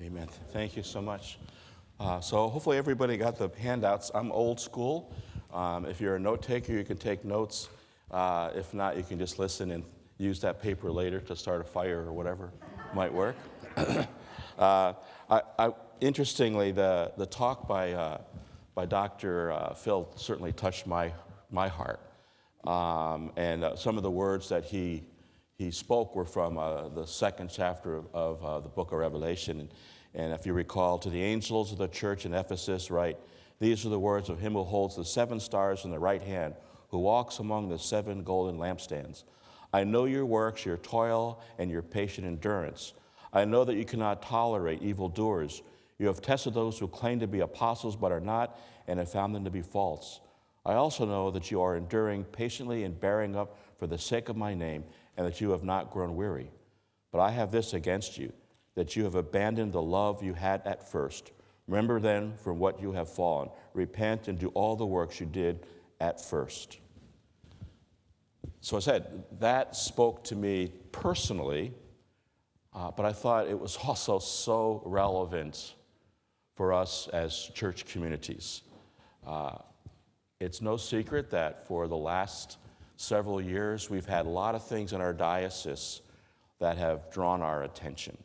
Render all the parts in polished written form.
Amen. Thank you so much. So hopefully everybody got the handouts. I'm old school. If you're a note taker, you can take notes. If not, you can just listen and use that paper later to start a fire or whatever might work. Interestingly, the talk by Dr. Phil certainly touched my heart. And some of the words that he spoke were from the second chapter of the book of Revelation. And if you recall, to the angels of the church in Ephesus, write, "These are the words of him who holds the 7 stars in the right hand, who walks among the 7 golden lampstands. I know your works, your toil, and your patient endurance. I know that you cannot tolerate evildoers. You have tested those who claim to be apostles but are not, and have found them to be false. I also know that you are enduring patiently and bearing up for the sake of my name, and that you have not grown weary. But I have this against you, that you have abandoned the love you had at first. Remember then from what you have fallen. Repent and do all the works you did at first." So I said, that spoke to me personally, but I thought it was also so relevant for us as church communities. It's no secret that for the last several years, we've had a lot of things in our diocese that have drawn our attention.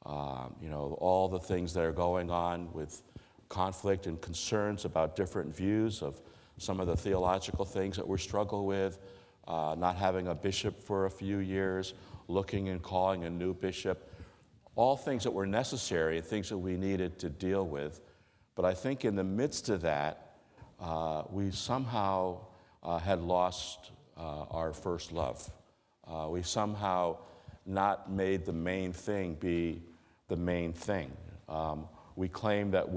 All the things that are going on with conflict and concerns about different views of some of the theological things that we're struggling with, not having a bishop for a few years, looking and calling a new bishop, all things that were necessary and things that we needed to deal with. But I think in the midst of that, we somehow had lost our first love. We somehow not made the main thing be the main thing. We claim that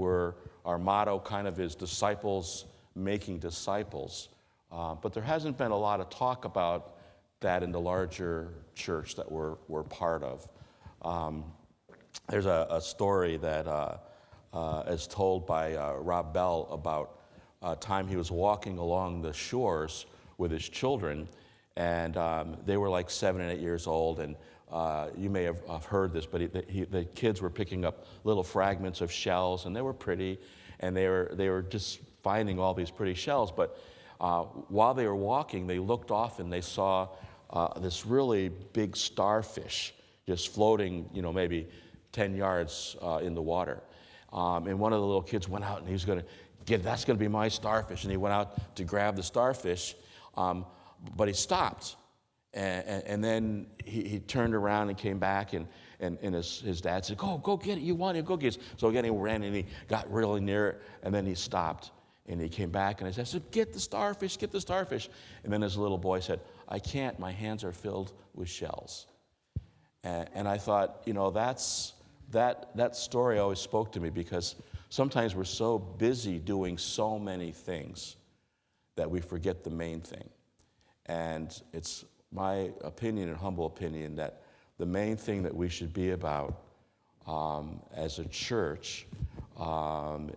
our motto kind of is disciples making disciples, but there hasn't been a lot of talk about that in the larger church that we're part of. There's a story that is told by Rob Bell about a time he was walking along the shores with his children, and they were like 7 and 8 years old, and you may have heard this, but the kids were picking up little fragments of shells, and they were pretty, and they were just finding all these pretty shells. But while they were walking, they looked off and they saw this really big starfish just floating, maybe 10 yards in the water. And one of the little kids went out and he was going to that's going to be my starfish. And he went out to grab the starfish, but he stopped. And then he turned around and came back, and his dad said, go get it, you want it, go get it. So again, he ran and he got really near it, and then he stopped. And he came back and I said, get the starfish, get the starfish. And then his little boy said, I can't, my hands are filled with shells. And I thought, that story always spoke to me, because sometimes we're so busy doing so many things that we forget the main thing. And it's my opinion and humble opinion that the main thing that we should be about as a church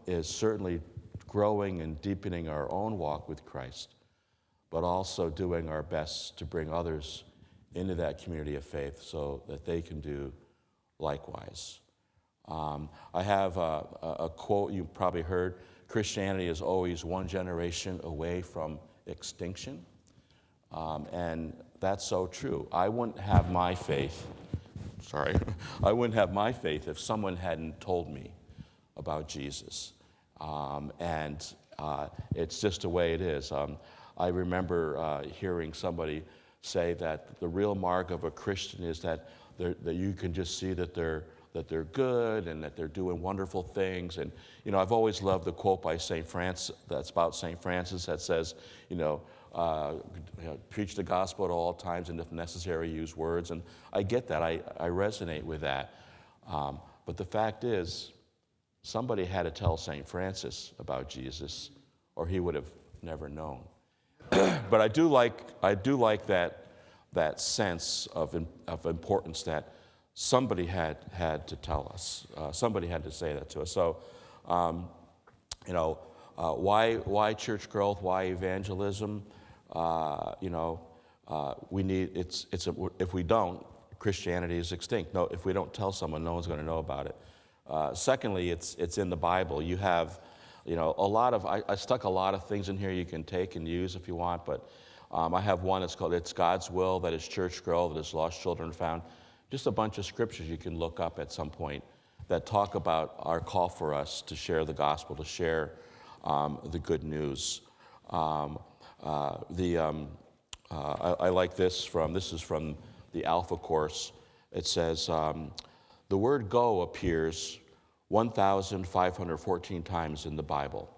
is certainly growing and deepening our own walk with Christ, but also doing our best to bring others into that community of faith so that they can do likewise. I have a quote you probably heard: Christianity is always one generation away from extinction. And that's so true. I wouldn't have my faith if someone hadn't told me about Jesus. And it's just the way it is. I remember hearing somebody say that the real mark of a Christian is that you can just see that they're good and that they're doing wonderful things. And I've always loved the quote by St. Francis that's about St. Francis that says, preach the gospel at all times, and if necessary, use words. And I get that. I resonate with that. But the fact is, somebody had to tell St. Francis about Jesus, or he would have never known. But I do like that sense of importance that somebody had to tell us. Somebody had to say that to us. So, why church growth? Why evangelism? We need. If we don't, Christianity is extinct. No, if we don't tell someone, no one's going to know about it. Secondly, it's in the Bible. You have, a lot of, I stuck a lot of things in here you can take and use if you want, but I have one that's called It's God's Will That His Church Grow, that His Lost Children Found. Just a bunch of scriptures you can look up at some point that talk about our call for us to share the gospel, to share the good news. I like this is from the Alpha Course. It says, the word go appears 1,514 times in the Bible,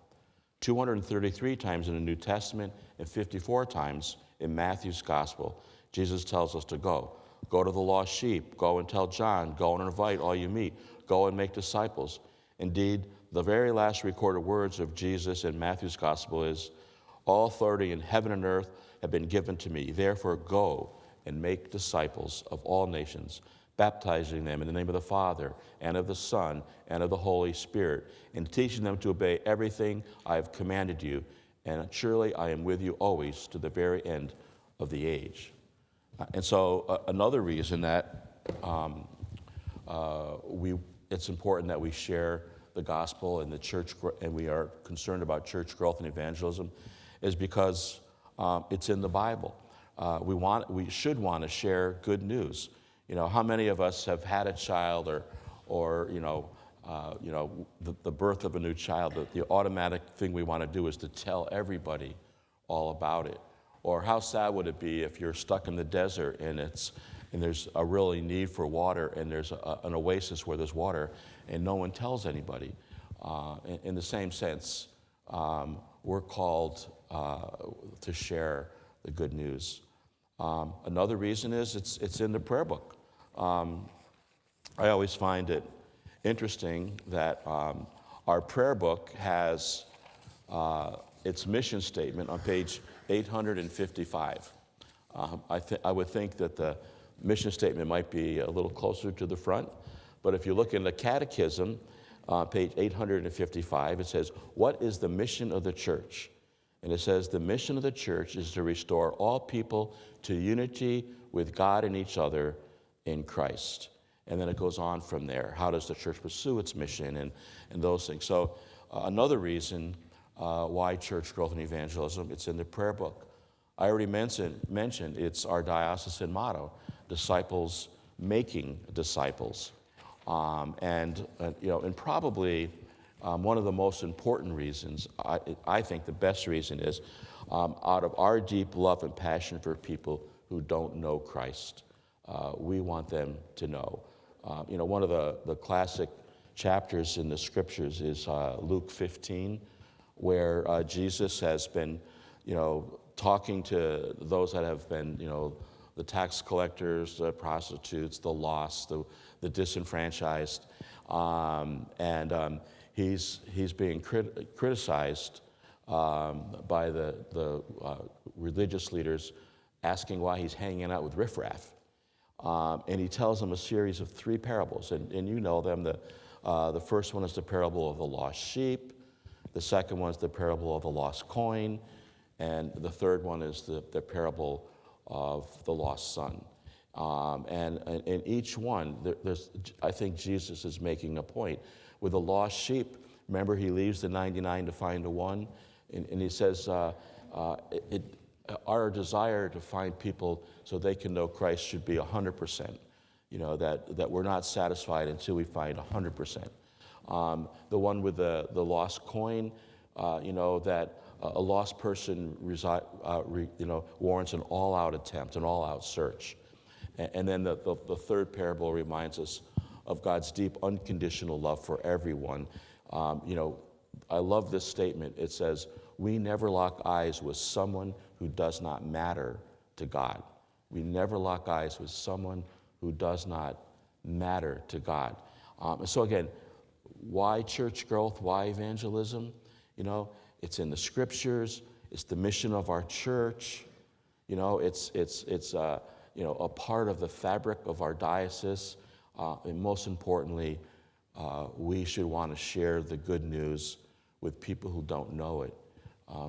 233 times in the New Testament, and 54 times in Matthew's Gospel. Jesus tells us to go. Go to the lost sheep. Go and tell John. Go and invite all you meet. Go and make disciples. Indeed, the very last recorded words of Jesus in Matthew's Gospel is, all authority in heaven and earth have been given to me. Therefore, go and make disciples of all nations, baptizing them in the name of the Father, and of the Son, and of the Holy Spirit, and teaching them to obey everything I have commanded you. And surely I am with you always to the very end of the age. And so another reason that it's important that we share the gospel and the church, and we are concerned about church growth and evangelism, is because it's in the Bible. We should want to share good news. How many of us have had a child or the birth of a new child? The automatic thing we want to do is to tell everybody all about it. Or how sad would it be if you're stuck in the desert and there's a really need for water, and there's an oasis where there's water, and no one tells anybody? In the same sense, we're called to share the good news. Another reason is it's in the prayer book. I always find it interesting that our prayer book has its mission statement on page 855. I would think that the mission statement might be a little closer to the front, but if you look in the catechism, page 855, it says, what is the mission of the church? And it says, the mission of the church is to restore all people to unity with God and each other in Christ. And then it goes on from there. How does the church pursue its mission and those things? So another reason why church growth and evangelism, it's in the prayer book. I already mentioned it's our diocesan motto, disciples making disciples. And probably one of the most important reasons, I think the best reason is out of our deep love and passion for people who don't know Christ. We want them to know. One of the classic chapters in the scriptures is Luke 15, where Jesus has been, talking to those that have been, the tax collectors, the prostitutes, the lost, the disenfranchised, and he's being criticized by the religious leaders, asking why he's hanging out with riffraff. And he tells them a series of 3 parables, and you know them. The first one is the parable of the lost sheep. The second one is the parable of the lost coin. And the third one is the parable of the lost son. And in each one, I think Jesus is making a point. With the lost sheep, remember, he leaves the 99 to find the one. And he says, our desire to find people so they can know Christ should be 100%. That we're not satisfied until we find 100%. The one with the lost coin, that a lost person warrants an all-out attempt, an all-out search. And then the third parable reminds us of God's deep, unconditional love for everyone. I love this statement. It says, we never lock eyes with someone who does not matter to God. We never lock eyes with someone who does not matter to God. So again, why church growth? Why evangelism? It's in the scriptures. It's the mission of our church. It's a part of the fabric of our diocese. And most importantly, we should want to share the good news with people who don't know it,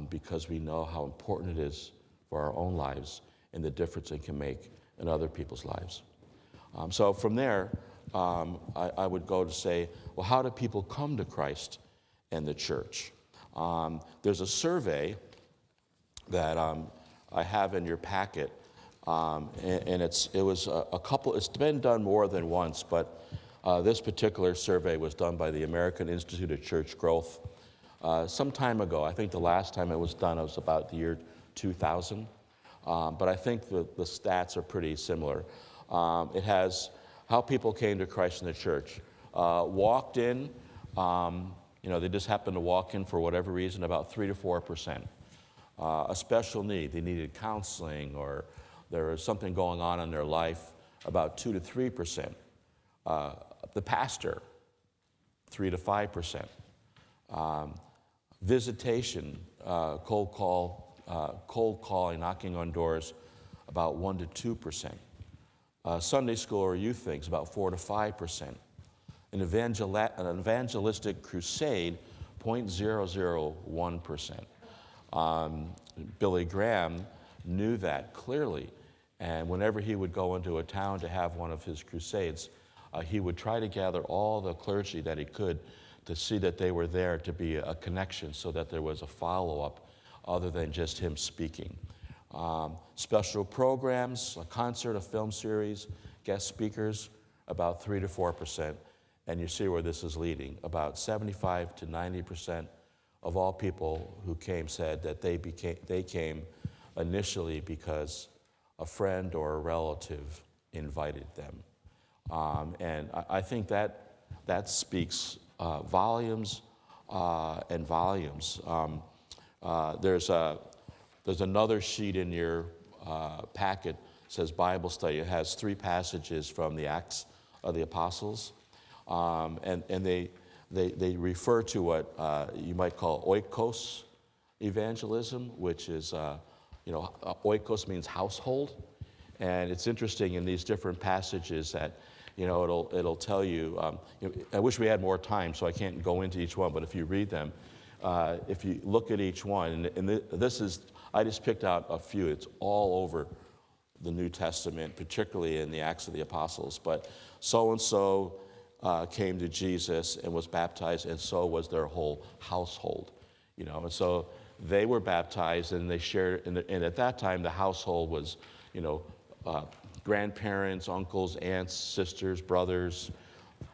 because we know how important it is for our own lives and the difference it can make in other people's lives. So from there, I would go to say, well, how do people come to Christ and the church? There's a survey that I have in your packet, and it's been done more than once, but this particular survey was done by the American Institute of Church Growth some time ago. I think the last time it was done was about the year 2000, but I think the stats are pretty similar. It has how people came to Christ in the church. Walked in, they just happened to walk in for whatever reason, about 3 to 4%. A special need, they needed counseling, or there was something going on in their life, about 2 to 3%. The pastor, 3 to 5%. Visitation, cold calling, knocking on doors, about 1 to 2%. Sunday school or youth things, about 4 to 5%. An evangelistic crusade, 0.001%. Billy Graham knew that clearly, and whenever he would go into a town to have one of his crusades, he would try to gather all the clergy that he could to see that they were there, to be a connection, so that there was a follow-up other than just him speaking. Special programs, a concert, a film series, guest speakers, about 3 to 4%. And you see where this is leading. About 75 to 90% of all people who came said that they came initially because a friend or a relative invited them. And I think that speaks volumes and volumes. There's another sheet in your packet, says Bible study. It has 3 passages from the Acts of the Apostles, and they refer to what you might call oikos evangelism, which is, oikos means household, and it's interesting in these different passages that, it'll tell you. I wish we had more time, so I can't go into each one, but if you read them, if you look at each one, and this is, I just picked out a few. It's all over the New Testament, particularly in the Acts of the Apostles. But so-and-so came to Jesus and was baptized, and so was their whole household. And so they were baptized, and they shared, and at that time, the household was, grandparents, uncles, aunts, sisters, brothers.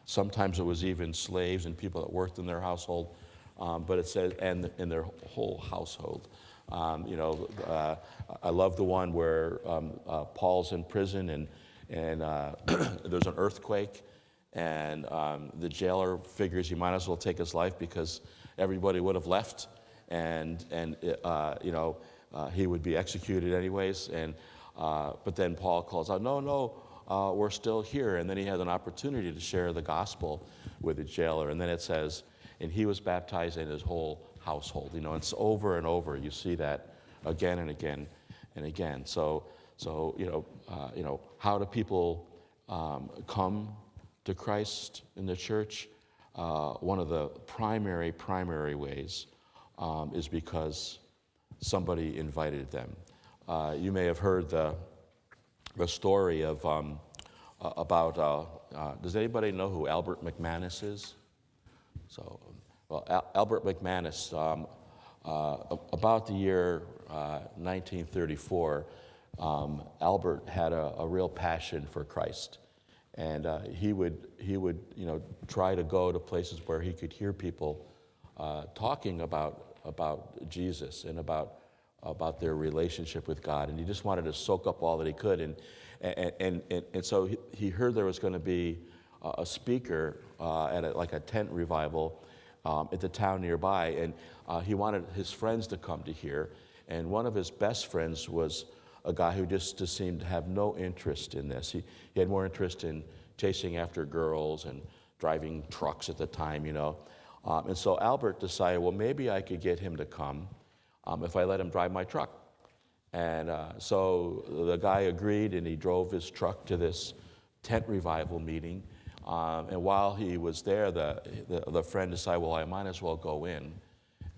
Sometimes it was even slaves and people that worked in their household. But it says, and in their whole household. I love the one where Paul's in prison, and there's an earthquake, and the jailer figures he might as well take his life because everybody would have left, and he would be executed anyways. But then Paul calls out, no, we're still here. And then he has an opportunity to share the gospel with the jailer. And then it says, and he was baptized in his whole household. It's over and over. You see that again and again and again. So how do people come to Christ in the church? One of the primary ways is because somebody invited them. You may have heard the story of about. Does anybody know who Albert McManus is? So, Albert McManus, about the year 1934, Albert had a real passion for Christ, and he would try to go to places where he could hear people talking about Jesus and about their relationship with God, and he just wanted to soak up all that he could, and so he heard there was going to be a speaker at a tent revival at the town nearby, and he wanted his friends to come to hear. And one of his best friends was a guy who just seemed to have no interest in this. He had more interest in chasing after girls and driving trucks at the time, And so Albert decided, well, maybe I could get him to come if I let him drive my truck. And so the guy agreed, and he drove his truck to this tent revival meeting. And while he was there, the friend decided, well, I might as well go in.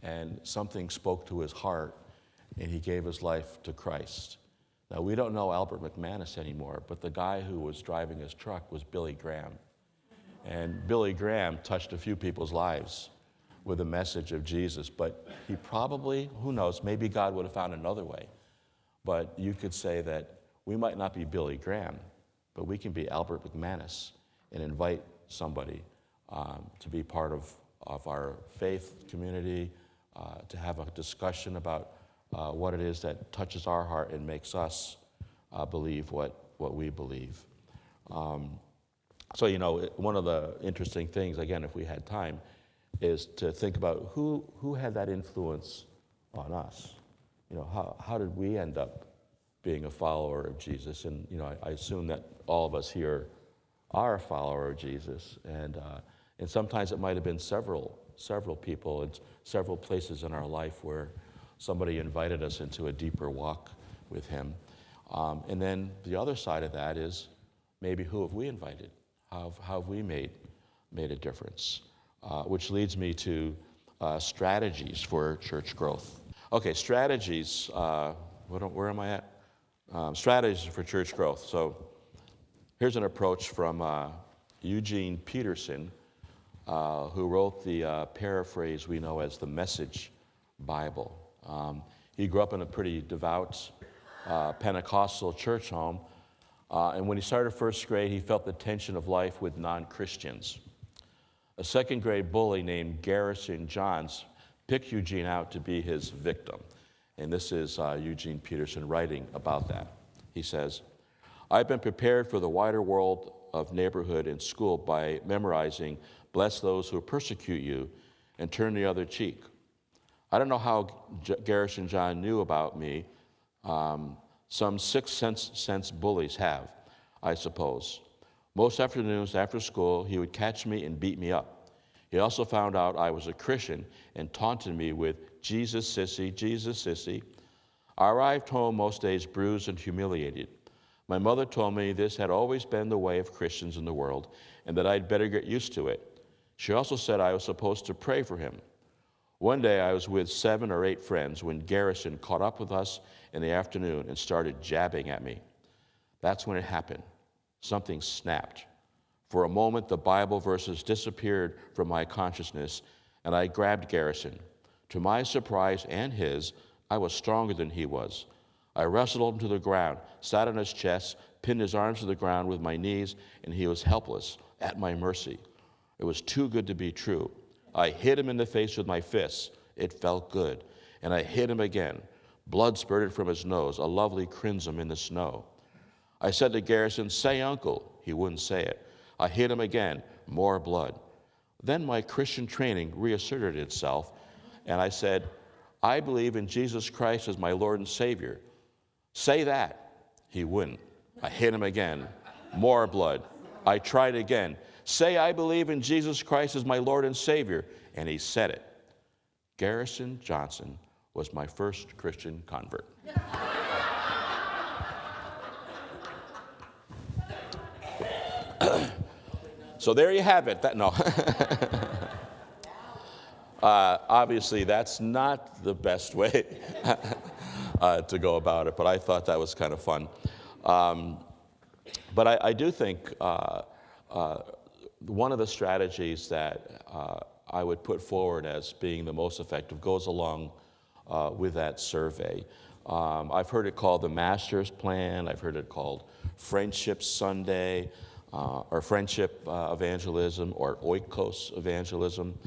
And something spoke to his heart, and he gave his life to Christ. Now, we don't know Albert McManus anymore, but the guy who was driving his truck was Billy Graham. And Billy Graham touched a few people's lives with the message of Jesus, but he probably, who knows, maybe God would have found another way. But you could say that we might not be Billy Graham, but we can be Albert McManus and invite somebody to be part of our faith community, to have a discussion about what it is that touches our heart and makes us believe what we believe. So, you know, one of the interesting things, again, if we had time, is to think about who had that influence on us. You know, how did we end up being a follower of Jesus? And, you know, I assume that all of us here are a follower of Jesus. And sometimes it might have been several people and several places in our life where somebody invited us into a deeper walk with him. And then the other side of that is maybe who have we invited? How have we made a difference? Which leads me to strategies for church growth. Okay, strategies. Where am I at? Strategies for church growth. So here's an approach from Eugene Peterson, who wrote the paraphrase we know as the Message Bible. He grew up in a pretty devout Pentecostal church home, and when he started first grade, he felt the tension of life with non-Christians. A second grade bully named Garrison Johns picked Eugene out to be his victim. And this is Eugene Peterson writing about that. He says, "I've been prepared for the wider world of neighborhood and school by memorizing, 'Bless those who persecute you and turn the other cheek.' I don't know how Garrison John knew about me. Some sixth sense bullies have, I suppose. Most afternoons after school, he would catch me and beat me up. He also found out I was a Christian and taunted me with 'Jesus, sissy, Jesus, sissy.' I arrived home most days bruised and humiliated. My mother told me this had always been the way of Christians in the world and that I'd better get used to it. She also said I was supposed to pray for him. One day I was with 7 or 8 friends when Garrison caught up with us in the afternoon and started jabbing at me. That's when it happened. Something snapped. For a moment, the Bible verses disappeared from my consciousness, and I grabbed Garrison. To my surprise and his, I was stronger than he was. I wrestled him to the ground, sat on his chest, pinned his arms to the ground with my knees, and he was helpless, at my mercy. It was too good to be true. I hit him in the face with my fists. It felt good. And I hit him again. Blood spurted from his nose, a lovely crimson in the snow. I said to Garrison, 'Say, Uncle.' He wouldn't say it. I hit him again, more blood. Then my Christian training reasserted itself, and I said, 'I believe in Jesus Christ as my Lord and Savior.' 'Say that.' He wouldn't. I hit him again, more blood. I tried again. 'Say I believe in Jesus Christ as my Lord and Savior.' And he said it. Garrison Johnson was my first Christian convert." So there you have it. Obviously, that's not the best way to go about it, but I thought that was kind of fun. But I do think one of the strategies that I would put forward as being the most effective goes along with that survey. I've heard it called the Master's Plan. I've heard it called Friendship Sunday, or Friendship Evangelism, or Oikos Evangelism.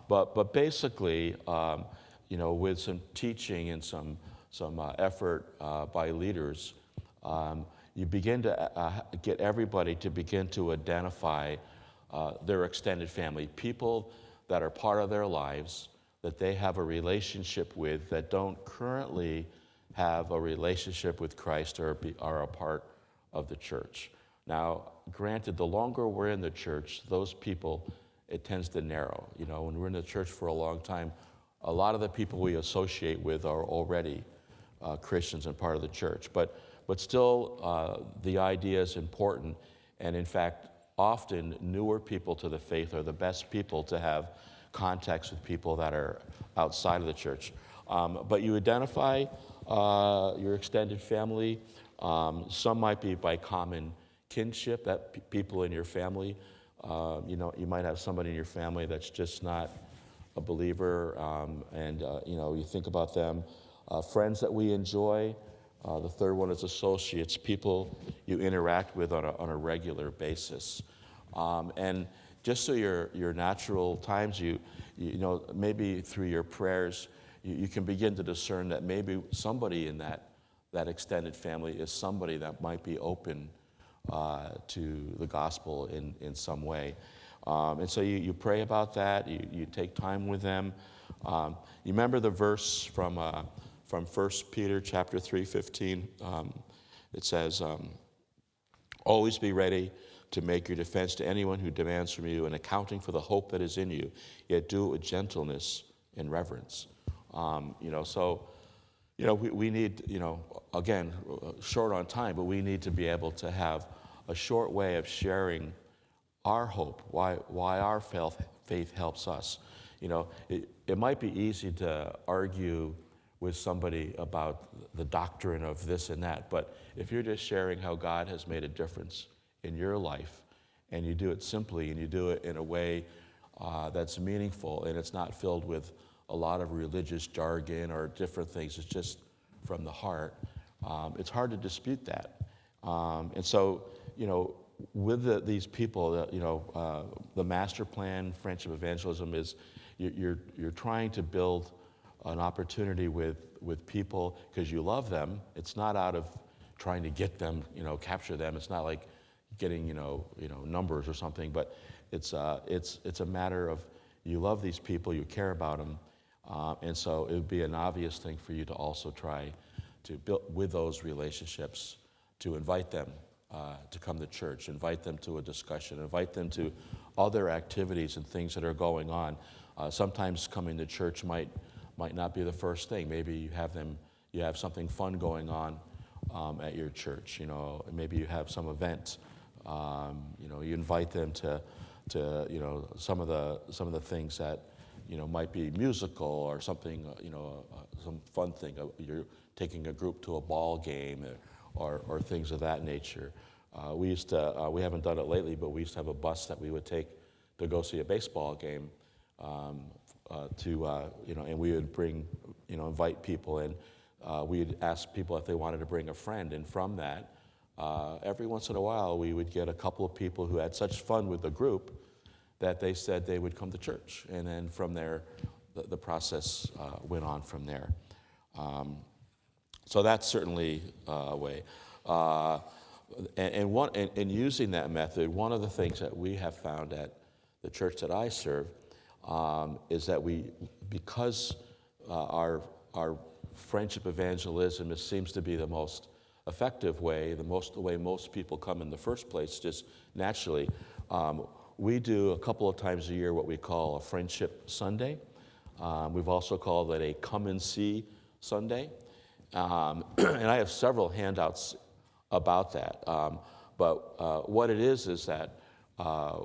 But basically, you know, with some teaching and some effort by leaders, you begin to get everybody to begin to identify their extended family, people that are part of their lives, that they have a relationship with, that don't currently have a relationship with Christ or are a part of the church. Now, granted, the longer we're in the church, those people, it tends to narrow. You know, when we're in the church for a long time, a lot of the people we associate with are already Christians and part of the church. But still, the idea is important, and in fact, often newer people to the faith are the best people to have contacts with people that are outside of the church. But you identify your extended family. Some might be by common kinship, that people in your family You might have somebody in your family that's just not a believer, and you think about them. Friends that we enjoy. The third one is associates, people you interact with on a regular basis. And just so your natural times, maybe through your prayers, you can begin to discern that maybe somebody in that extended family is somebody that might be open to the gospel in some way. And so you pray about that, you take time with them. You remember the verse from 1 Peter chapter 3:15. It says, always be ready to make your defense to anyone who demands from you an accounting for the hope that is in you, yet do it with gentleness and reverence. We need, again, short on time, but we need to be able to have a short way of sharing our hope, why our faith helps us. It might be easy to argue with somebody about the doctrine of this and that, but if you're just sharing how God has made a difference in your life, and you do it simply, and you do it in a way that's meaningful, and it's not filled with a lot of religious jargon or different things, it's just from the heart, it's hard to dispute that. And so, with these people, the master plan, friendship evangelism is you're trying to build an opportunity with people because you love them. It's not out of trying to get them, capture them. It's not like getting, numbers or something, but it's a matter of you love these people, you care about them, and so it would be an obvious thing for you to also try to build with those relationships, to invite them to come to church, invite them to a discussion, invite them to other activities and things that are going on. Sometimes coming to church might not be the first thing. Maybe you have something fun going on at your church. Maybe you have some event. You invite them to some of the things that might be musical or something. Some fun thing. You're taking a group to a ball game or things of that nature. We haven't done it lately, but we used to have a bus that we would take to go see a baseball game. And we would invite people, and we'd ask people if they wanted to bring a friend, and from that, every once in a while, we would get a couple of people who had such fun with the group that they said they would come to church, and then from there, the process went on from there. So that's certainly a way. And using that method, one of the things that we have found at the church that I serve is that because our friendship evangelism seems to be the most effective way, the way most people come in the first place, just naturally, we do a couple of times a year what we call a Friendship Sunday. We've also called it a Come and See Sunday. And I have several handouts about that. But what it is that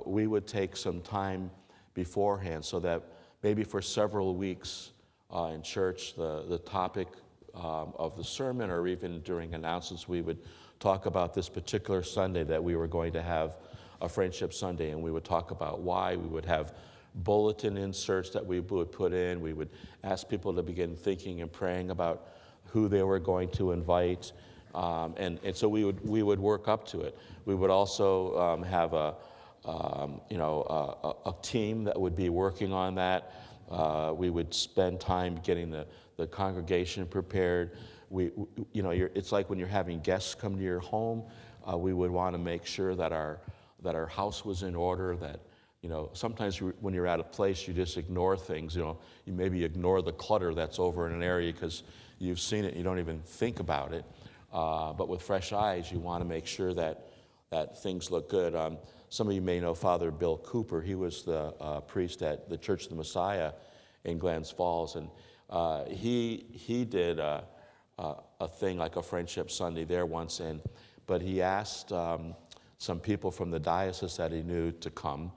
we would take some time beforehand so that maybe for several weeks in church, the topic of the sermon or even during announcements, we would talk about this particular Sunday that we were going to have a Friendship Sunday, and we would talk about why. We would have bulletin inserts that we would put in. We would ask people to begin thinking and praying about who they were going to invite, and so we would work up to it. We would also have a team that would be working on that. We would spend time getting the congregation prepared. It's like when you're having guests come to your home. We would want to make sure that our house was in order. That sometimes when you're at a place, you just ignore things. You maybe ignore the clutter that's over in an area because you've seen it and you don't even think about it. But with fresh eyes, you want to make sure that things look good. Some of you may know Father Bill Cooper. He was the priest at the Church of the Messiah in Glens Falls, and he did a thing like a Friendship Sunday there once, but he asked some people from the diocese that he knew to come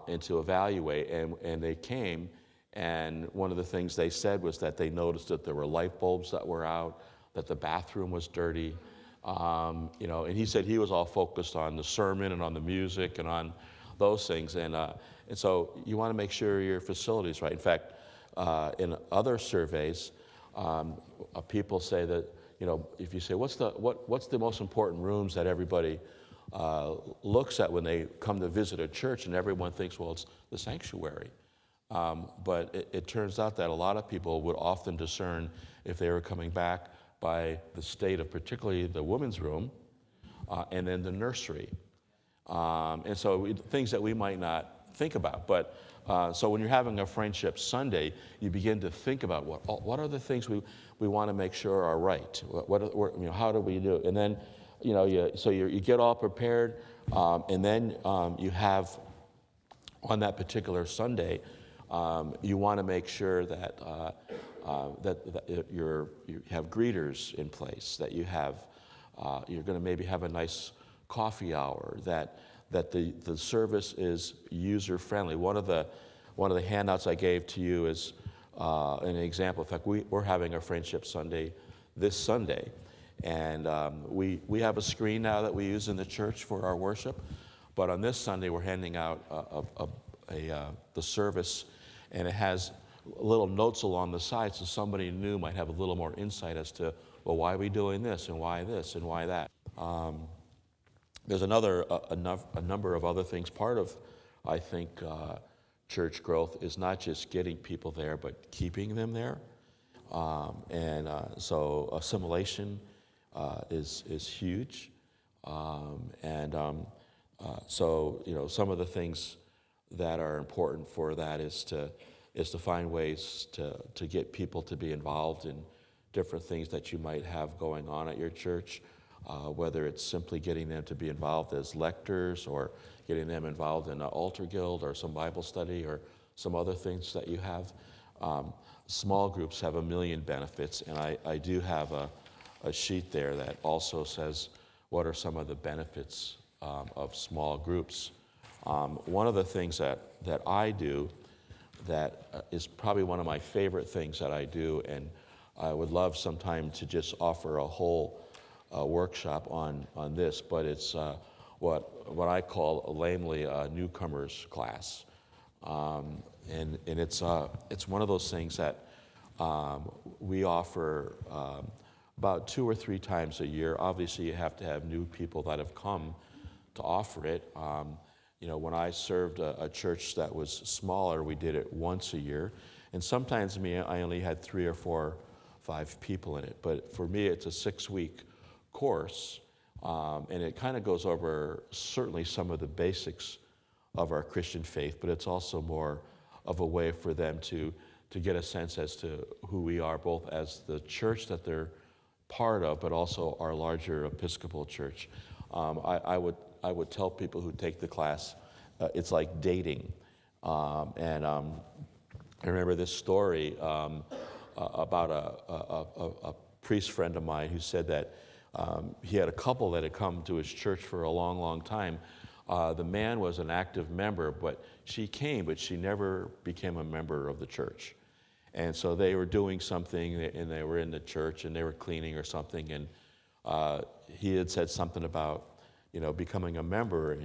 and to evaluate, and they came, and one of the things they said was that they noticed that there were light bulbs that were out, that the bathroom was dirty, and he said he was all focused on the sermon and on the music and on those things. And so you want to make sure your facility is right. In fact, in other surveys, people say that, if you say, what's the most important rooms that everybody looks at when they come to visit a church, and everyone thinks, well, it's the sanctuary. But it turns out that a lot of people would often discern if they were coming back by the state of particularly the women's room and then the nursery. And so things that we might not think about. But so when you're having a Friendship Sunday, you begin to think about what are the things we want to make sure are right. How do we do it? And then you get all prepared, and then you have on that particular Sunday, you want to make sure that you have greeters in place, that you have you're going to maybe have a nice coffee hour, that the service is user friendly. One of the handouts I gave to you is an example. In fact, we're having a Friendship Sunday this Sunday, and we have a screen now that we use in the church for our worship. But on this Sunday, we're handing out the service, and it has little notes along the side, so somebody new might have a little more insight as to, well, why are we doing this and why that. There's a number of other things. Part of, I think, church growth is not just getting people there, but keeping them there. So assimilation is huge. So some of the things that are important for that is to find ways to get people to be involved in different things that you might have going on at your church, whether it's simply getting them to be involved as lectors or getting them involved in an altar guild or some Bible study or some other things that you have. Small groups have a million benefits, and I do have a sheet there that also says what are some of the benefits of small groups. One of the things that I do that is probably one of my favorite things that I do, and I would love sometime to just offer a whole workshop on this, but it's what I call lamely a newcomer's class. And it's one of those things that we offer about 2 or 3 times a year. Obviously, you have to have new people that have come to offer it. When I served a church that was smaller, we did it once a year. And sometimes I only had 3 or 4, 5 people in it. But for me, it's a 6-week course. And it kind of goes over certainly some of the basics of our Christian faith, but it's also more of a way for them to get a sense as to who we are, both as the church that they're part of, but also our larger Episcopal church. I would tell people who take the class, it's like dating. I remember this story about a priest friend of mine who said that he had a couple that had come to his church for a long, long time. The man was an active member, but she came, but she never became a member of the church. And so they were doing something, and they were in the church, and they were cleaning or something, and he had said something about becoming a member,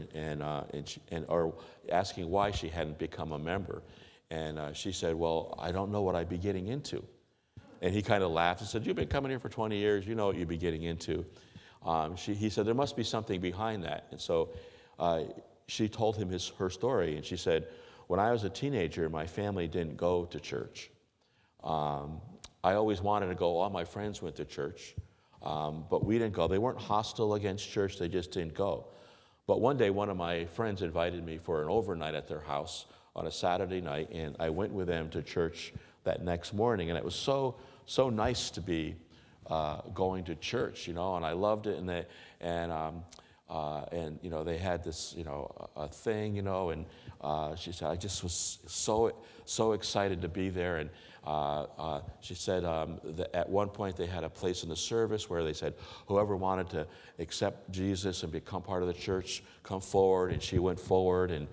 or asking why she hadn't become a member. And she said, well, I don't know what I'd be getting into. And he kind of laughed and said, you've been coming here for 20 years, you know what you'd be getting into. He said, there must be something behind that. And so she told him her story, and she said, when I was a teenager, my family didn't go to church. I always wanted to go. All my friends went to church, but we didn't go. They weren't hostile against church, they just didn't go. But one day, one of my friends invited me for an overnight at their house on a Saturday night, and I went with them to church that next morning, and it was so nice to be going to church, and I loved it, and they had this, a thing, and she said, I just was so excited to be there, and she said that at one point they had a place in the service where they said, whoever wanted to accept Jesus and become part of the church, come forward, and she went forward, and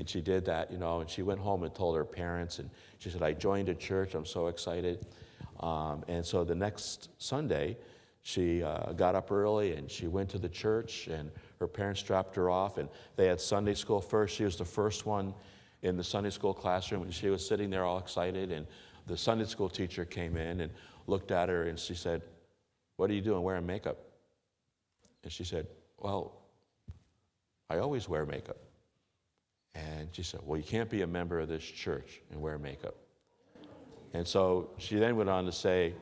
she did that, and she went home and told her parents, and she said, I joined a church, I'm so excited. And so the next Sunday, she got up early, and she went to the church, and her parents dropped her off, and they had Sunday school first. She was the first one in the Sunday school classroom, and she was sitting there all excited, and the Sunday school teacher came in and looked at her, and she said, "What are you doing wearing makeup?" And she said, "Well, I always wear makeup." And she said, "Well, you can't be a member of this church and wear makeup." And so she then went on to say,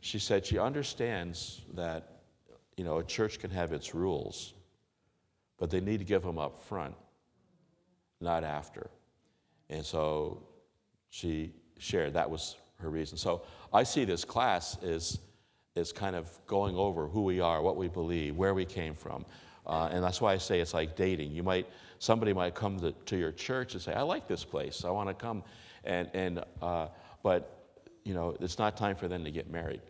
she said she understands that, a church can have its rules, but they need to give them up front, not after. And so she shared that was her reason. So I see this class as kind of going over who we are, what we believe, where we came from. And that's why I say it's like dating. Somebody might come to your church and say, "I like this place, I want to come." But it's not time for them to get married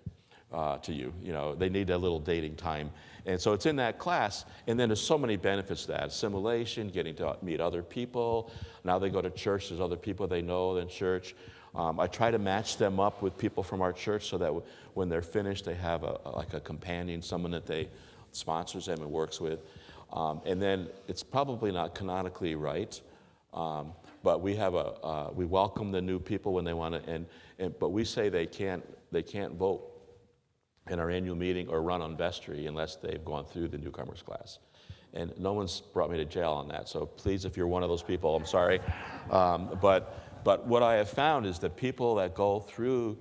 to you. They need a little dating time. And so it's in that class, and then there's so many benefits to that. Assimilation, getting to meet other people. Now they go to church, there's other people they know in church. I try to match them up with people from our church so that when they're finished, they have a companion, someone that they sponsors them and works with. And then it's probably not canonically right, but we welcome the new people when they want to, but we say they can't vote in our annual meeting or run on vestry unless they've gone through the newcomers class. And no one's brought me to jail on that, so please, if you're one of those people, I'm sorry. But what I have found is that people that go through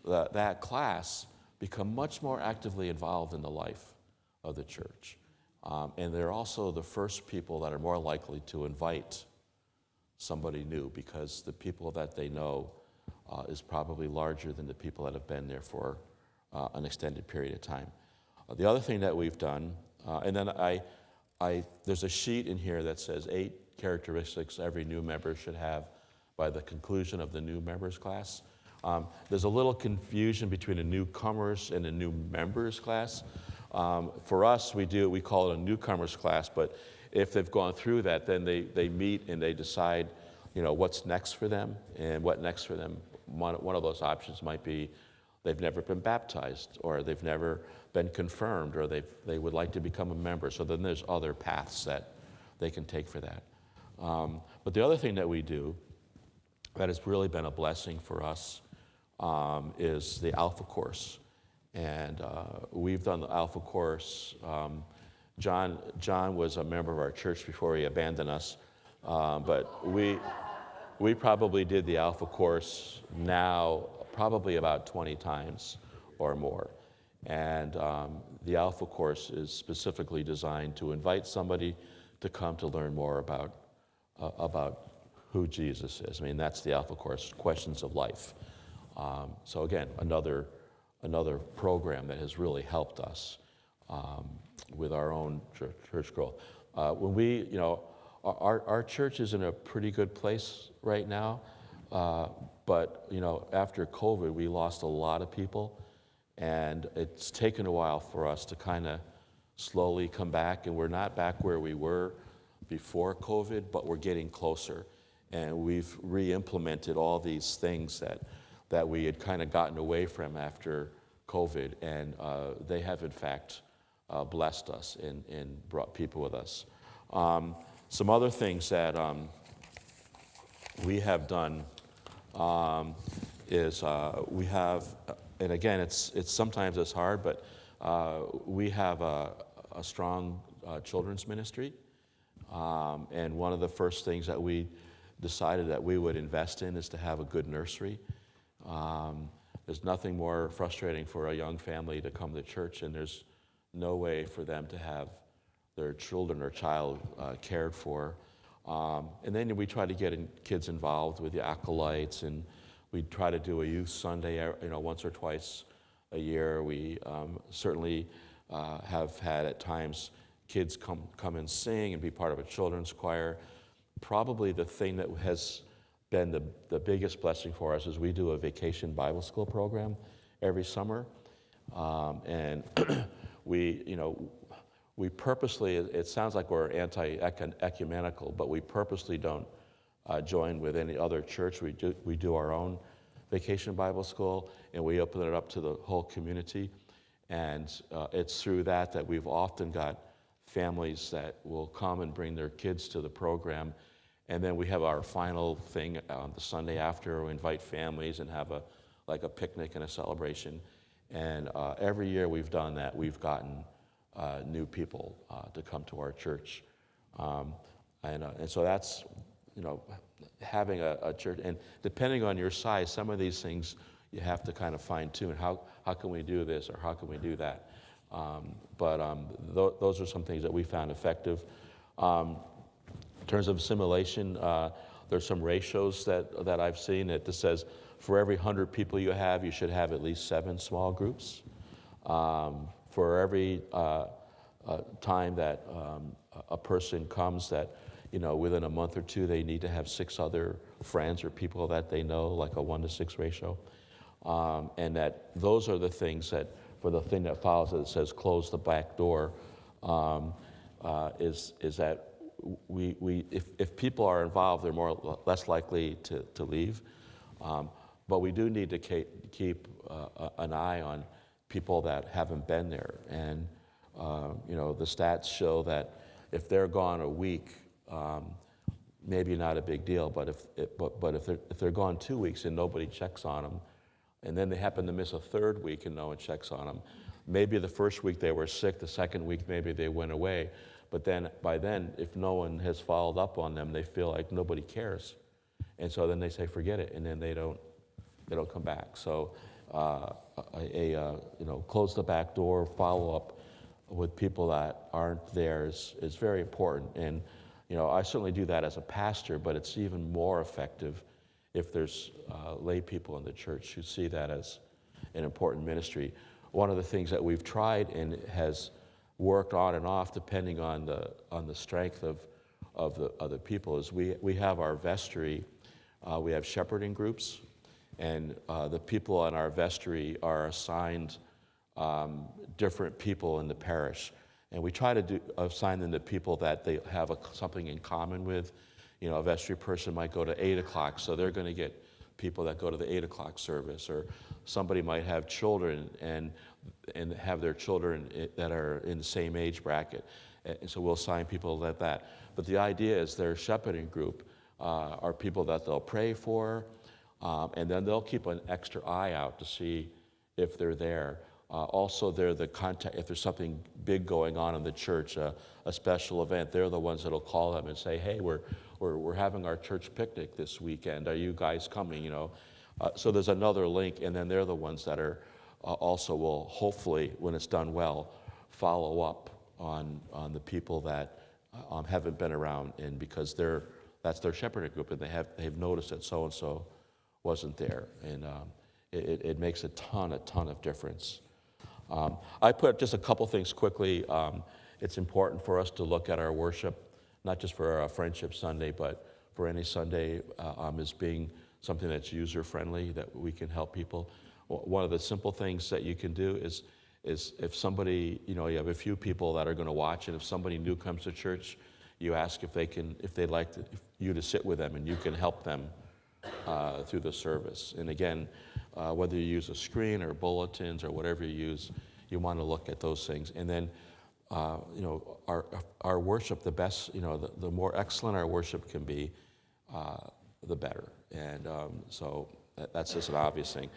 that class become much more actively involved in the life of the church. And they're also the first people that are more likely to invite somebody new, because the people that they know is probably larger than the people that have been there for an extended period of time. The other thing that we've done, and then there's a sheet in here that says 8 characteristics every new member should have by the conclusion of the new members class. There's a little confusion between the newcomers and the new members class. For us, we call it a newcomers class, but if they've gone through that, then they meet and they decide, what's next for them. And what next for them, one of those options might be they've never been baptized, or they've never been confirmed, or they would like to become a member. So then there's other paths that they can take for that. But the other thing that we do that has really been a blessing for us is the Alpha course. And we've done the Alpha course. John was a member of our church before he abandoned us, but we probably did the Alpha course now probably about 20 times or more. And the Alpha course is specifically designed to invite somebody to come to learn more about who Jesus is. I mean, that's the Alpha course, Questions of Life. So again, another program that has really helped us with our own church growth. When our church is in a pretty good place right now, but after COVID, we lost a lot of people, and it's taken a while for us to kind of slowly come back, and we're not back where we were before COVID, but we're getting closer, and we've re-implemented all these things that we had kind of gotten away from after COVID, and they have in fact blessed us and brought people with us. Some other things that we have done is we have, and again, it's sometimes it's hard, but we have a strong children's ministry, and one of the first things that we decided that we would invest in is to have a good nursery. There's nothing more frustrating for a young family to come to church and there's no way for them to have their children or child cared for. And then we try to get kids involved with the acolytes, and we try to do a youth Sunday, once or twice a year. We certainly have had at times kids come and sing and be part of a children's choir. Probably the thing that has been the biggest blessing for us is we do a vacation Bible school program every summer, and we purposely, it sounds like we're anti-ecumenical, but we purposely don't join with any other church. We do our own vacation Bible school, and we open it up to the whole community, and it's through that we've often got families that will come and bring their kids to the program. And then we have our final thing on the Sunday after. We invite families and have like a picnic and a celebration. And every year we've done that, we've gotten new people to come to our church. And so that's, having a church. And depending on your size, some of these things you have to kind of fine tune. How can we do this or how can we do that? Those are some things that we found effective. In terms of assimilation, there's some ratios that I've seen that this says for every 100 people you have, you should have at least 7 small groups. For every time that a person comes that, within a month or two, they need to have 6 other friends or people that they know, like a 1-to-6 ratio. And that those are the things that, for the thing that follows it says close the back door, is that if people are involved, they're less likely to leave. But we do need to keep an eye on people that haven't been there. And the stats show that if they're gone a week, maybe not a big deal. But if they're gone 2 weeks and nobody checks on them, and then they happen to miss a 3rd week and no one checks on them, maybe the first week they were sick, the second week maybe they went away. But then by then, if no one has followed up on them, they feel like nobody cares, and so then they say forget it, and then they don't come back. So close the back door, follow up with people that aren't there is very important. And I certainly do that as a pastor, but it's even more effective if there's lay people in the church who see that as an important ministry. One of the things that we've tried and has worked on and off depending on the strength of the people is we have our vestry, we have shepherding groups, and the people on our vestry are assigned different people in the parish, and we try to assign them to people that they have something in common with. A vestry person might go to 8 o'clock, so they're going to get people that go to the 8 o'clock service, or somebody might have children and have their children that are in the same age bracket, and so we'll assign people like that. But the idea is their shepherding group are people that they'll pray for, and then they'll keep an extra eye out to see if they're there. Also, they're the contact, if there's something big going on in the church, a special event, they're the ones that'll call them and say, hey, we're having our church picnic this weekend. Are you guys coming? So there's another link, and then they're the ones that are also will hopefully, when it's done well, follow up on the people that haven't been around, and because that's their shepherding group, and they've noticed that so and so wasn't there, and it makes a ton of difference. I put just a couple things quickly. It's important for us to look at our worship, not just for our Friendship Sunday, but for any Sunday as being something that's user-friendly, that we can help people. One of the simple things that you can do is if somebody, you have a few people that are going to watch, and if somebody new comes to church, you ask if they'd like you to sit with them, and you can help them through the service. And again, whether you use a screen or bulletins or whatever you use, you want to look at those things. And then, our worship, the best, the more excellent our worship can be, the better. And so that's just an obvious thing.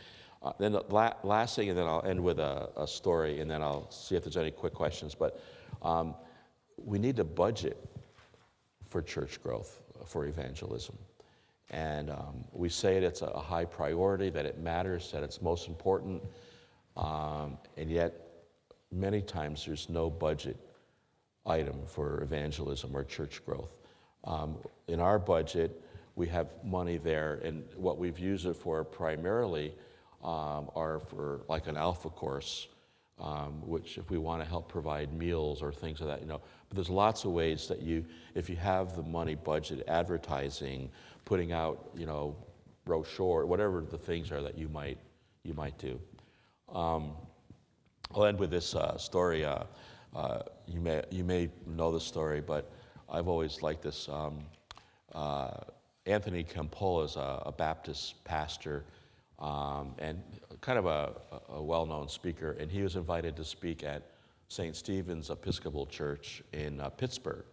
Then the last thing, and then I'll end with a story, and then I'll see if there's any quick questions. But we need to budget for church growth, for evangelism. And we say it's a high priority, that it matters, that it's most important, and yet many times there's no budget item for evangelism or church growth. In our budget, we have money there, and what we've used it for primarily are for like an Alpha course, which if we want to help provide meals or things like that, But there's lots of ways that if you have the money budget, advertising, putting out, brochure, whatever the things are that you might do. I'll end with this story. You may know the story, but I've always liked this. Anthony Campola is a Baptist pastor and kind of a well-known speaker, and he was invited to speak at St. Stephen's Episcopal Church in Pittsburgh.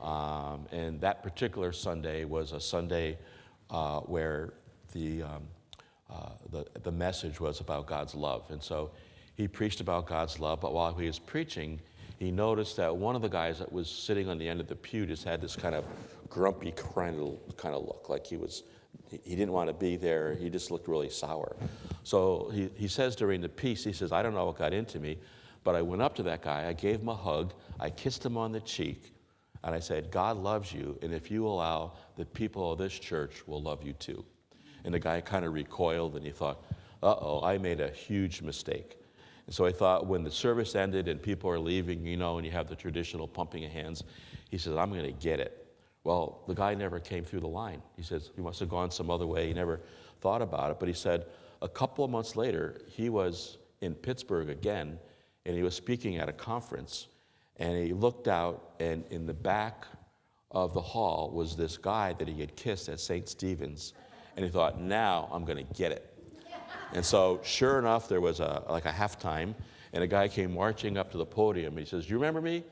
And that particular Sunday was a Sunday where the message was about God's love. And so he preached about God's love, but while he was preaching, he noticed that one of the guys that was sitting on the end of the pew just had this kind of grumpy kind of look, like he didn't want to be there. He just looked really sour. So he says during the piece, he says, I don't know what got into me, but I went up to that guy, I gave him a hug, I kissed him on the cheek, and I said, God loves you, and if you allow, the people of this church will love you too. And the guy kind of recoiled, and he thought, uh-oh, I made a huge mistake. And so I thought when the service ended and people are leaving, and you have the traditional pumping of hands, he says, I'm going to get it. Well, the guy never came through the line. He says he must have gone some other way. He never thought about it. But he said a couple of months later, he was in Pittsburgh again, and he was speaking at a conference. And he looked out, and in the back of the hall was this guy that he had kissed at St. Stephen's. And he thought, now I'm going to get it. And so, sure enough, there was a halftime, and a guy came marching up to the podium. He says, "Do you remember me?"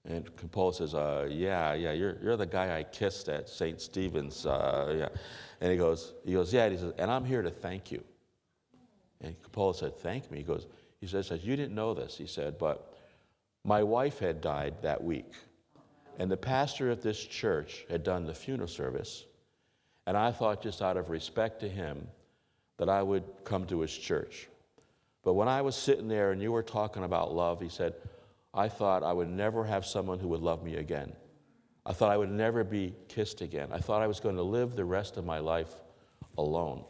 And Capola says, "Yeah, you're the guy I kissed at St. Stephen's, yeah." And he goes, yeah. And he says, "And I'm here to thank you." And Capola said, "Thank me?" He says, "You didn't know this," he said, "but my wife had died that week, and the pastor of this church had done the funeral service, and I thought, just out of respect to him, that I would come to his church. But when I was sitting there and you were talking about love," he said, "I thought I would never have someone who would love me again. I thought I would never be kissed again. I thought I was going to live the rest of my life alone."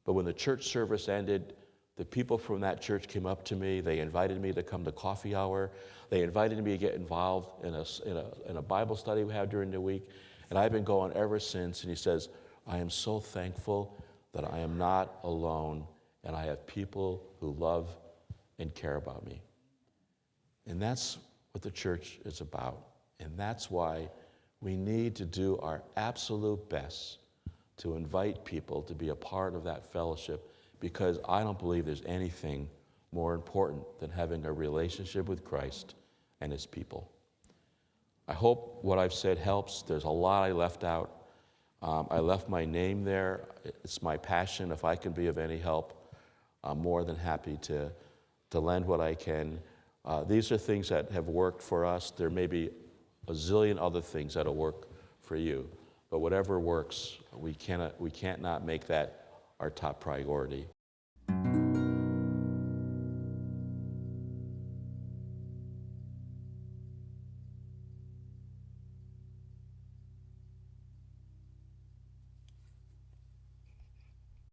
But when the church service ended, the people from that church came up to me. They invited me to come to coffee hour. They invited me to get involved in a Bible study we have during the week. And I've been going ever since. And he says, "I am so thankful that I am not alone, and I have people who love and care about me." And that's what the church is about. And that's why we need to do our absolute best to invite people to be a part of that fellowship, because I don't believe there's anything more important than having a relationship with Christ and his people. I hope what I've said helps. There's a lot I left out. I left my name there. It's my passion. If I can be of any help, I'm more than happy to lend what I can. These are things that have worked for us. There may be a zillion other things that'll work for you, but whatever works, we can't not make that our top priority.